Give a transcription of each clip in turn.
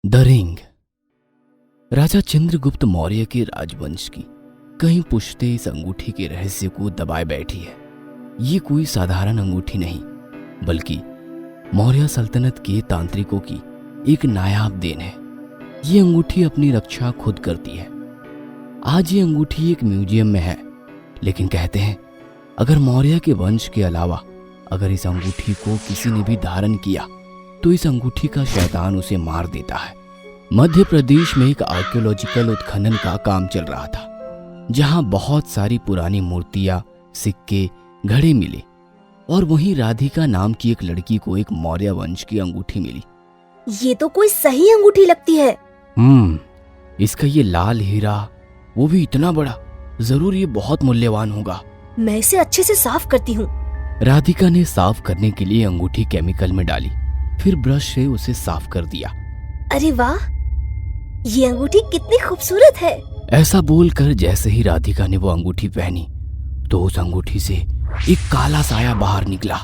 The ring. राजा चंद्रगुप्त मौर्य के राजवंश की कई पुश्तें इस अंगूठी के रहस्य को दबाए बैठी है। ये कोई साधारण अंगूठी नहीं, बल्कि मौर्य सल्तनत के तांत्रिकों की एक नायाब देन है। ये अंगूठी अपनी रक्षा खुद करती है। आज ये अंगूठी एक म्यूजियम में है, लेकिन कहते हैं अगर मौर्य के वंश के अलावा अगर इस अंगूठी को किसी ने भी धारण किया तो इस अंगूठी का शैतान उसे मार देता है। मध्य प्रदेश में एक आर्कियोलॉजिकल उत्खनन का काम चल रहा था, जहां बहुत सारी पुरानी मूर्तियां, सिक्के, घड़े मिले और वहीं राधिका नाम की एक लड़की को एक मौर्य वंश की अंगूठी मिली। ये तो कोई सही अंगूठी लगती है। इसका ये लाल हीरा, वो भी इतना बड़ा, जरूर ये बहुत मूल्यवान होगा। मैं इसे अच्छे से साफ करती हूँ। राधिका ने साफ करने के लिए अंगूठी केमिकल में डाली, फिर ब्रश से उसे साफ कर दिया। अरे वाह, ये अंगूठी कितनी खूबसूरत है। ऐसा बोलकर जैसे ही राधिका ने वो अंगूठी पहनी तो उस अंगूठी से एक काला साया बाहर निकला।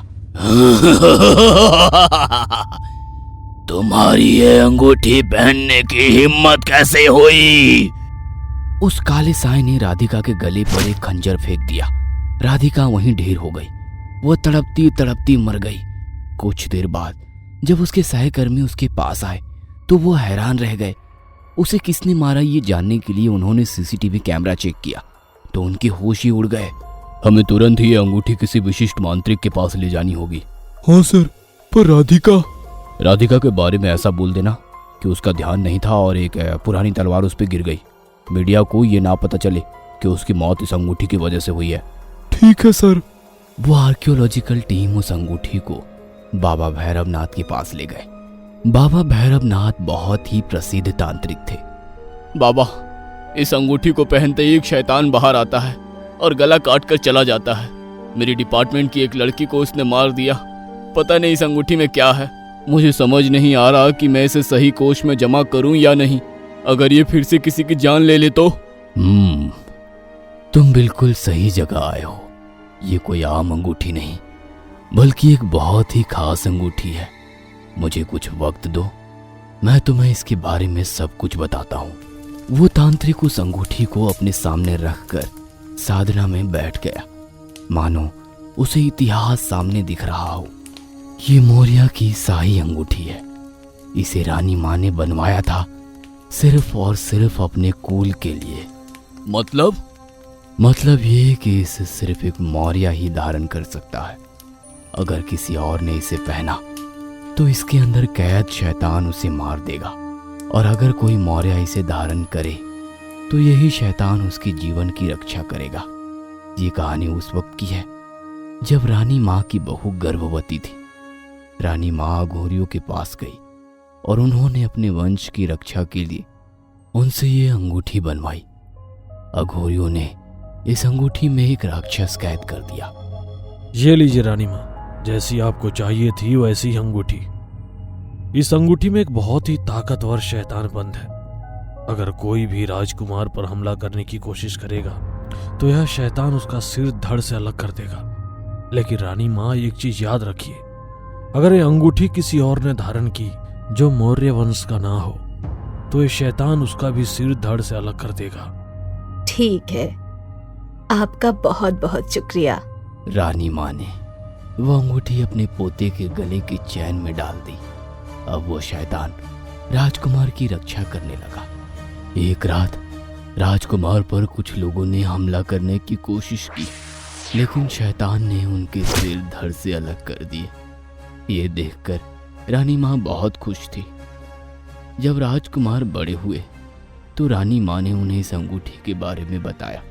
तुम्हारी ये अंगूठी पहनने की हिम्मत कैसे हुई? उस काले साए ने राधिका के गले पर एक खंजर फेंक दिया। राधिका वहीं ढेर हो गई। वो तड़पती तड़पती मर गई। कुछ देर बाद जब उसके सहकर्मी उसके पास आए तो वो हैरान रह गए। उसे किसने मारा ये जानने के लिए उन्होंने सीसीटीवी कैमरा चेक किया तो उनके होश ही उड़ गए। हमें तुरंत ही ये अंगूठी किसी विशिष्ट मांत्रिक के पास ले जानी होगी। हाँ सर, पर राधिका के बारे में ऐसा बोल देना कि उसका ध्यान नहीं था और एक पुरानी तलवार उस पर गिर गई। मीडिया को ये ना पता चले कि उसकी मौत इस अंगूठी की वजह से हुई है। ठीक है सर। वो आर्कियोलॉजिकल टीम उस अंगूठी को बाबा भैरवनाथ के पास ले गए। बाबा भैरवनाथ बहुत ही प्रसिद्ध तांत्रिक थे। बाबा, इस अंगूठी को पहनते ही एक शैतान बाहर आता है और गला काट कर चला जाता है। मेरी डिपार्टमेंट की एक लड़की को उसने मार दिया। पता नहीं इस अंगूठी में क्या है। मुझे समझ नहीं आ रहा कि मैं इसे सही कोष में जमा करूं या नहीं। अगर ये फिर से किसी की जान ले ले तो। तुम बिल्कुल सही जगह आए हो। ये कोई आम अंगूठी नहीं, बल्कि एक बहुत ही खास अंगूठी है। मुझे कुछ वक्त दो, मैं तुम्हें इसके बारे में सब कुछ बताता हूँ। वो तांत्रिक उस अंगूठी को अपने सामने रखकर साधना में बैठ गया, मानो उसे इतिहास सामने दिख रहा हो। ये मौर्य की शाही अंगूठी है। इसे रानी माँ ने बनवाया था सिर्फ और सिर्फ अपने कुल के लिए। मतलब ये कि इसे सिर्फ एक मौर्य ही धारण कर सकता है। अगर किसी और ने इसे पहना तो इसके अंदर कैद शैतान उसे मार देगा, और अगर कोई मौर्य इसे धारण करे तो यही शैतान उसके जीवन की रक्षा करेगा। ये कहानी उस वक्त की है जब रानी माँ की बहू गर्भवती थी। रानी माँ अघोरियों के पास गई और उन्होंने अपने वंश की रक्षा के लिए उनसे ये अंगूठी बनवाई। अघोरियों ने इस अंगूठी में एक राक्षस कैद कर दिया। ये लीजिए रानी माँ, जैसी आपको चाहिए थी वैसी ही अंगूठी। इस अंगूठी में एक बहुत ही ताकतवर शैतान बंद है। अगर कोई भी राजकुमार पर हमला करने की कोशिश करेगा तो यह शैतान उसका सिर धड़ से अलग कर देगा। लेकिन रानी माँ, एक चीज याद रखिए, अगर ये अंगूठी किसी और ने धारण की जो मौर्य वंश का ना हो तो ये शैतान उसका भी सिर धड़ से अलग कर देगा। ठीक है, आपका बहुत बहुत शुक्रिया। रानी माँ ने वो अंगूठी अपने पोते के गले की चैन में डाल दी। अब वो शैतान राजकुमार की रक्षा करने लगा। एक रात राजकुमार पर कुछ लोगों ने हमला करने की कोशिश की, लेकिन शैतान ने उनके सिर धड़ से अलग कर दिए। ये देखकर रानी माँ बहुत खुश थी। जब राजकुमार बड़े हुए तो रानी माँ ने उन्हें इस अंगूठी के बारे में बताया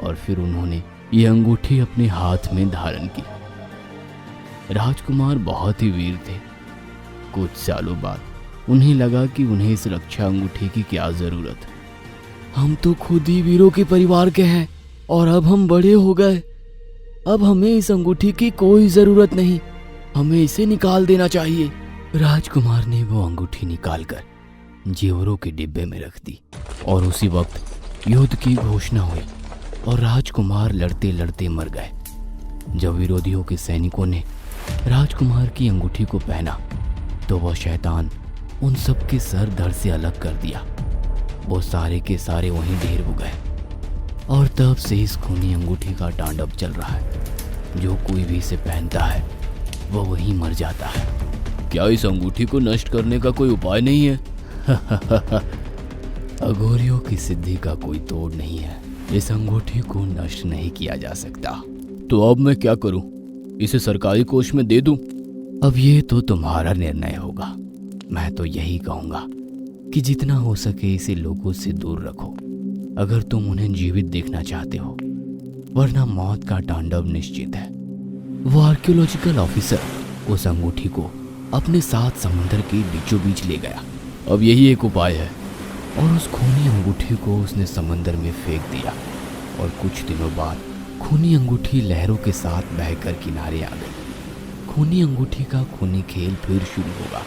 और फिर उन्होंने ये अंगूठी अपने हाथ में धारण की। राजकुमार बहुत ही वीर थे। कुछ सालों बाद उन्हें लगा कि उन्हें इस रक्षा अंगूठी की क्या जरूरत। हम तो खुद ही वीरों के परिवार के हैं और अब हम बड़े हो गए। अब हमें इस अंगूठी की कोई जरूरत नहीं। हमें इसे निकाल देना चाहिए। राजकुमार ने वो अंगूठी निकालकर जेवरों के डिब्बे में रख दी और उसी वक्त युद्ध की घोषणा हुई और राजकुमार लड़ते लड़ते मर गए। जब विरोधियों के सैनिकों ने राजकुमार की अंगूठी को पहना तो वह शैतान उन सब के सर धड़ से अलग कर दिया। वो सारे के सारे वहीं ढेर हो गए और तब से इस खूनी अंगूठी का तांडव चल रहा है। जो कोई भी इसे पहनता है वो वहीं मर जाता है। क्या इस अंगूठी को नष्ट करने का कोई उपाय नहीं है? अघोरियों की सिद्धि का कोई तोड़ नहीं है। इस अंगूठी को नष्ट नहीं किया जा सकता। तो अब मैं क्या करूं? इसे सरकारी कोष में दे दूं? अब ये तो तुम्हारा निर्णय होगा। मैं तो यही कहूंगा कि जितना हो सके इसे लोगों से दूर रखो, अगर तुम उन्हें जीवित देखना चाहते हो, वरना मौत का तांडव निश्चित है। वो आर्कियोलॉजिकल ऑफिसर उस अंगूठी को अपने साथ समुद्र के बीचों बीच ले गया। अब यही एक उपाय है। और उस खूनी अंगूठी को उसने समंदर में फेंक दिया और कुछ दिनों बाद खूनी अंगूठी लहरों के साथ बहकर किनारे आ गई। खूनी अंगूठी का खूनी खेल फिर शुरू होगा।